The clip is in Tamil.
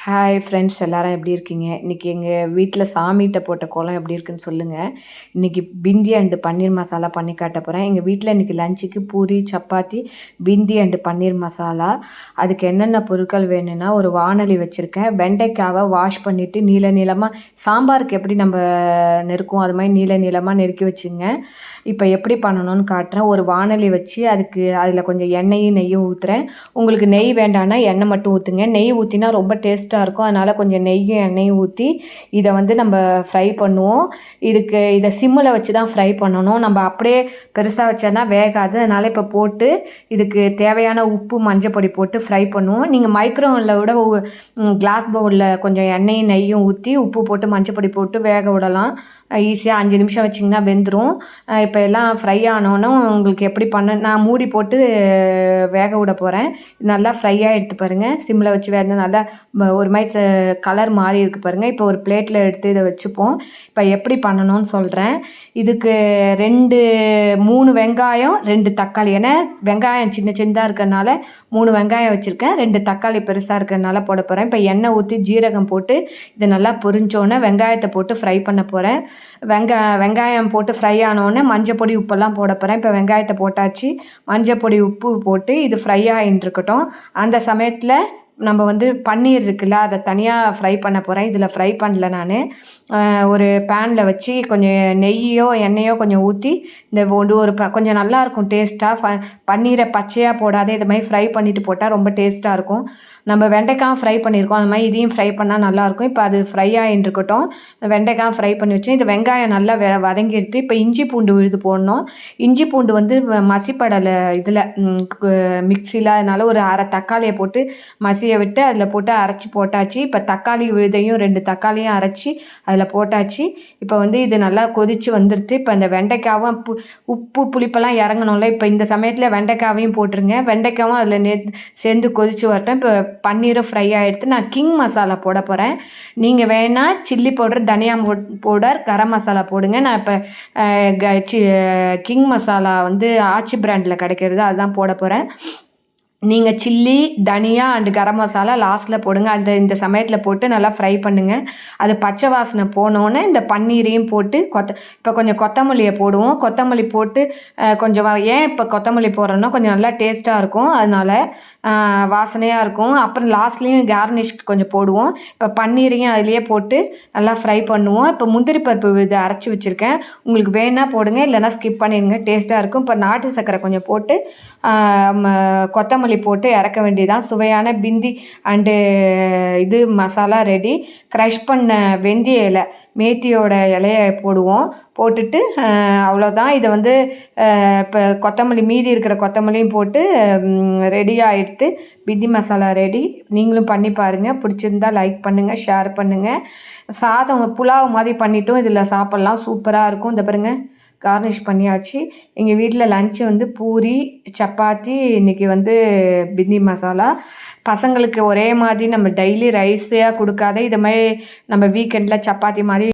ஹாய் ஃப்ரெண்ட்ஸ், எல்லாரும் எப்படி இருக்கீங்க? இன்றைக்கி எங்கள் வீட்டில் சாமிகிட்ட போட்ட கோலம் எப்படி இருக்குன்னு சொல்லுங்கள். இன்றைக்கி பிந்தி அண்டு பன்னீர் மசாலா பண்ணி காட்ட போகிறேன். எங்கள் வீட்டில் இன்றைக்கி லஞ்சுக்கு பூரி, சப்பாத்தி, பிந்தி அண்டு பன்னீர் மசாலா. அதுக்கு என்னென்ன பொருட்கள் வேணும்னா, ஒரு வாணலி வச்சுருக்கேன். வெண்டைக்காவை வாஷ் பண்ணிவிட்டு நீளமாக சாம்பாருக்கு எப்படி நம்ம நெருக்குவோம் அது மாதிரி நீளமாக நெருக்கி வச்சுங்க. இப்போ எப்படி பண்ணணும்னு காட்டுறேன். ஒரு வாணலி வச்சு அதில் கொஞ்சம் எண்ணெயும் நெய்யும் ஊற்றுறேன். உங்களுக்கு நெய் வேண்டாம்னா எண்ணெய் மட்டும் ஊற்றுங்க. நெய் ஊற்றினா ரொம்ப டேஸ்ட்டாக இருக்கும். அதனால் கொஞ்சம் நெய்யும் எண்ணெயும் ஊற்றி இதை வந்து நம்ம ஃப்ரை பண்ணுவோம். இதை சிம்மில் வச்சு தான் ஃப்ரை பண்ணணும். நம்ம அப்படியே பெருசாக வச்சோன்னா வேகாது. அதனால் இப்போ போட்டு இதுக்கு தேவையான உப்பு, மஞ்சள் பொடி போட்டு ஃப்ரை பண்ணுவோம். நீங்கள் மைக்ரோவனில் விட கிளாஸ் பவுலில் கொஞ்சம் எண்ணெயும் நெய்யும் ஊற்றி உப்பு போட்டு மஞ்சள் பொடி போட்டு வேக விடலாம். ஈஸியாக 5 நிமிஷம் வச்சிங்கன்னா வெந்துடும். இப்போ எல்லாம் ஃப்ரை ஆனோன்னு உங்களுக்கு எப்படி நான் மூடி போட்டு வேக விட போகிறேன். நல்லா ஃப்ரையாக எடுத்து பாருங்கள். சிம்மில் வச்சு வேக நல்லா ஒரு மாதிரி கலர் மாறி இருக்குது பாருங்கள். இப்போ ஒரு பிளேட்டில் எடுத்து இதை வச்சுப்போம். இப்போ எப்படி பண்ணணும்னு சொல்கிறேன். இதுக்கு 3 வெங்காயம், 2 தக்காளி. ஏன்னா வெங்காயம் சின்னதாக இருக்கிறனால 3 வெங்காயம் வச்சுருக்கேன். 2 தக்காளி பெருசாக இருக்கிறனால போட போகிறேன். இப்போ எண்ணெய் ஊற்றி ஜீரகம் போட்டு இதை நல்லா பொரிஞ்சோன்னே வெங்காயத்தை போட்டு ஃப்ரை பண்ண போகிறேன். வெங்காயம் போட்டு ஃப்ரை ஆனோடனே மஞ்சள் பொடி, உப்பெல்லாம் போட போகிறேன். இப்போ வெங்காயத்தை போட்டாச்சு. மஞ்சள் பொடி, உப்பு போட்டு இது ஃப்ரை ஆகிட்டு இருக்கட்டும். அந்த சமயத்தில் நம்ம வந்து பன்னீர் இருக்குல்ல, அதை தனியாக ஃப்ரை பண்ண போகிறேன். இதில் ஃப்ரை பண்ணல நான். ஒரு பேனில் வச்சு கொஞ்சம் நெய்யோ எண்ணெயோ கொஞ்சம் ஊற்றி இந்த கொஞ்சம் நல்லாயிருக்கும் டேஸ்ட்டாக. பன்னீரை பச்சையாக போடாதே இது மாதிரி ஃப்ரை பண்ணிவிட்டு போட்டால் ரொம்ப டேஸ்ட்டாக இருக்கும். நம்ம வெண்டைக்காய் ஃப்ரை பண்ணியிருக்கோம், அது மாதிரி இதையும் ஃப்ரை பண்ணால் நல்லாயிருக்கும். இப்போ அது ஃப்ரை ஆகிட்டு இருக்கட்டும். வெண்டைக்காய் ஃப்ரை பண்ணி வச்சு இந்த வெங்காயம் நல்லா வதங்கி எடுத்து இப்போ இஞ்சி பூண்டு விழுது போடணும். இஞ்சி பூண்டு வந்து மசிப்படலை இதில் மிக்சியில். அதனால் ஒரு அரை தக்காளியை போட்டு மசிய விட்டு அதில் போட்டு அரைச்சி போட்டாச்சு. இப்போ தக்காளி விழுதையும் 2 தக்காளியும் அரைச்சி அதில் போட்டாச்சு. இப்போ வந்து இது நல்லா கொதித்து வந்துடுது. இப்போ இந்த வெண்டைக்காவும் உப்பு புளிப்பெல்லாம் இறங்கணும்ல, இப்போ இந்த சமயத்தில் வெண்டைக்காவையும் போட்டுருங்க. வெண்டைக்காவும் அதில் சேர்ந்து கொதித்து வரட்டும். இப்போ பன்னீரும் ஃப்ரை ஆகிடுத்து. நான் கிங் மசாலா போட போகிறேன். நீங்கள் வேணால் சில்லி பவுடர், தனியா பவுடர், கரம் மசாலா போடுங்க. நான் இப்போ கிங் மசாலா வந்து ஆச்சி பிராண்டில் கிடைக்கிறது அதுதான் போட போகிறேன். நீங்கள் சில்லி, தனியா அண்டு கரம் மசாலா லாஸ்ட்டில் போடுங்க. இந்த சமயத்தில் போட்டு நல்லா ஃப்ரை பண்ணுங்கள். அது பச்சை வாசனை போனோன்னே இந்த பன்னீரையும் போட்டு இப்போ கொஞ்சம் கொத்தமல்லியை போடுவோம். கொத்தமல்லி போட்டு கொஞ்சம் ஏன் இப்போ கொத்தமல்லி போடுறோன்னா கொஞ்சம் நல்லா டேஸ்ட்டாக இருக்கும். அதனால் வாசனையாக இருக்கும். அப்புறம் லாஸ்ட்லேயும் கார்னிஷ்க்கு கொஞ்சம் போடுவோம். இப்போ பன்னீரையும் அதிலேயே போட்டு நல்லா ஃப்ரை பண்ணுவோம். இப்போ முந்திரி பருப்பு இதை அரைச்சி வச்சுருக்கேன். உங்களுக்கு வேணால் போடுங்க, இல்லைனா ஸ்கிப் பண்ணிடுங்க. டேஸ்ட்டாக இருக்கும். இப்போ நாட்டு சர்க்கரை கொஞ்சம் போட்டு கொத்தமல்லி போட்டு இறக்க வேண்டியதான். சுவையான பிந்தி அண்டு இது மசாலா ரெடி. க்ரஷ் பண்ண வெந்தய இலை, மேத்தியோட இலையை போடுவோம். போட்டுட்டு அவ்வளோதான். இதை வந்து இப்போ கொத்தமல்லி மீதி இருக்கிற கொத்தமல்லியும் போட்டு ரெடியாக எடுத்து பிந்தி மசாலா ரெடி. நீங்களும் பண்ணி பாருங்கள். பிடிச்சிருந்தா லைக் பண்ணுங்கள், ஷேர் பண்ணுங்கள். சாதம் புலாவ் மாதிரி பண்ணிட்டும் இதில் சாப்பிட்லாம். சூப்பராக இருக்கும். இந்த பாருங்கள், கார்னிஷ் பண்ணியாச்சு. எங்கள் வீட்டில் லன்ச்சு வந்து பூரி, சப்பாத்தி, இன்றைக்கி வந்து பிந்தி மசாலா. பசங்களுக்கு ஒரே மாதிரி நம்ம டெய்லி ரைஸாக கொடுக்காத, இது மாதிரி நம்ம வீக்கெண்டில் சப்பாத்தி மாதிரி